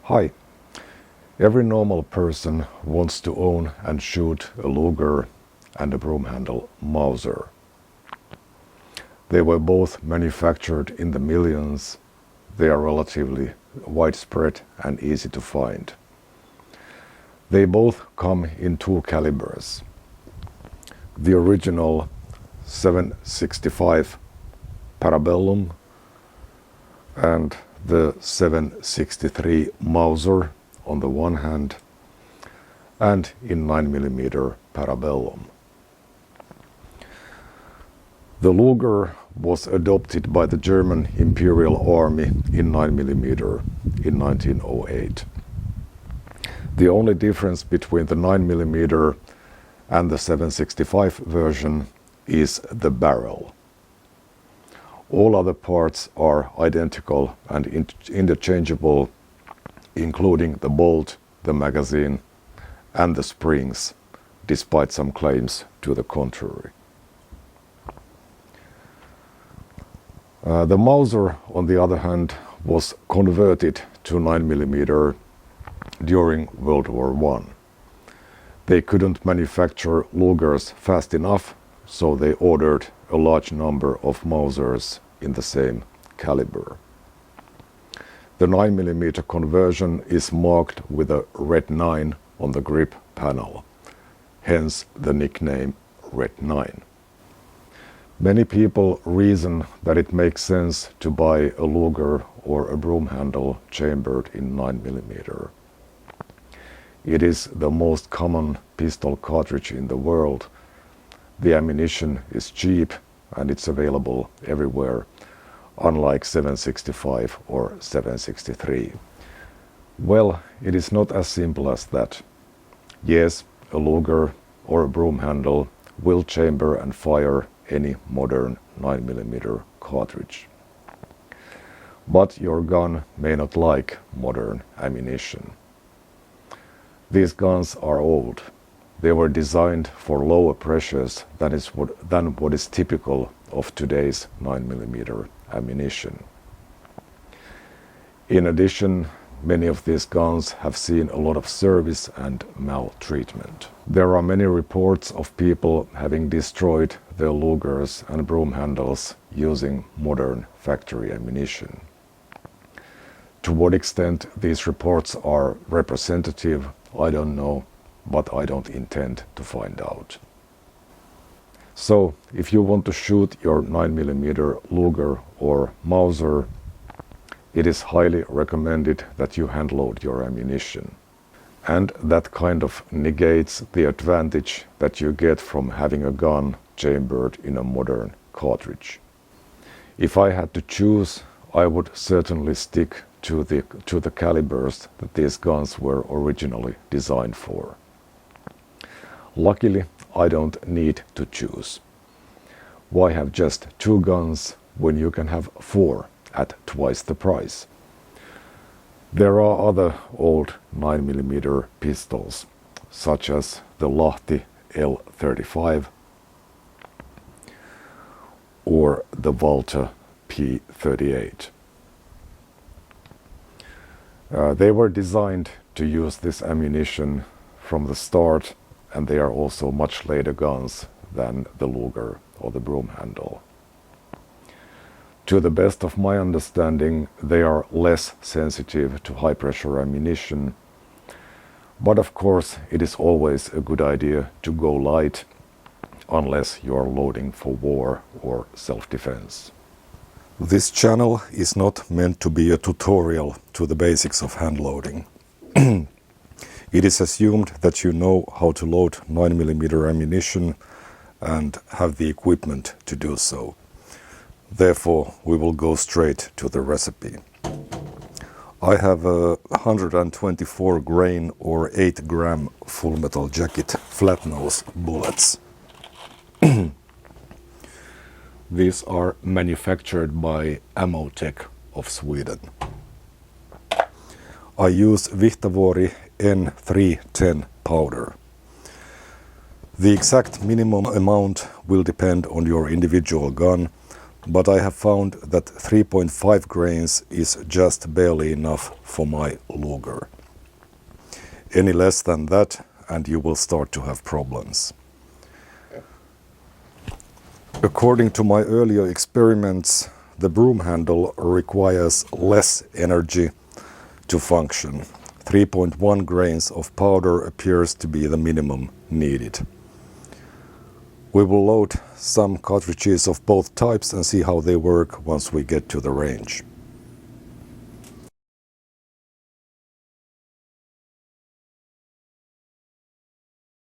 Hi. Every normal person wants to own and shoot a Luger and a Broomhandle Mauser. They were both manufactured in the millions. They are relatively widespread and easy to find. They both come in two calibers. The original 765 Parabellum and the 763 Mauser on the one hand, and in 9mm Parabellum. The Luger was adopted by the German Imperial Army in 9mm in 1908. The only difference between the 9mm and the 765 version is the barrel. All other parts are identical and interchangeable, including the bolt, the magazine, and the springs, despite some claims to the contrary. The Mauser, on the other hand, was converted to 9mm during World War I. They couldn't manufacture Lugers fast enough, so they ordered a large number of Mausers in the same caliber. The 9mm conversion is marked with a red 9 on the grip panel, hence the nickname Red 9. Many people reason that it makes sense to buy a Luger or a Broomhandle chambered in 9mm. It is the most common pistol cartridge in the world. The ammunition is cheap and it's available everywhere, unlike 765 or 763. Well, it is not as simple as that. Yes, a Luger or a Broomhandle will chamber and fire any modern 9mm cartridge. But your gun may not like modern ammunition. These guns are old. They were designed for lower pressures than what is typical of today's 9mm ammunition. In addition, many of these guns have seen a lot of service and maltreatment. There are many reports of people having destroyed their Lugers and Broomhandles using modern factory ammunition. To what extent these reports are representative, I don't know, but I don't intend to find out. So, if you want to shoot your 9mm Luger or Mauser, it is highly recommended that you handload your ammunition. And that kind of negates the advantage that you get from having a gun chambered in a modern cartridge. If I had to choose, I would certainly stick to the calibers that these guns were originally designed for. Luckily, I don't need to choose. Why have just two guns when you can have four at twice the price? There are other old 9mm pistols, such as the Lahti L35 or the Walter P38. They were designed to use this ammunition from the start, and they are also much later guns than the Luger or the Broomhandle. To the best of my understanding, they are less sensitive to high-pressure ammunition, but of course it is always a good idea to go light, unless you are loading for war or self-defense. This channel is not meant to be a tutorial to the basics of hand loading. It is assumed that you know how to load 9mm ammunition and have the equipment to do so. Therefore, we will go straight to the recipe. I have a 124 grain or 8 gram full metal jacket flat nose bullets. These are manufactured by Ammotech of Sweden. I use Vihtavuori N310 powder. The exact minimum amount will depend on your individual gun, but I have found that 3.5 grains is just barely enough for my Luger. Any less than that and you will start to have problems. According to my earlier experiments, the Broomhandle requires less energy to function. 3.1 grains of powder appears to be the minimum needed. We will load some cartridges of both types and see how they work once we get to the range.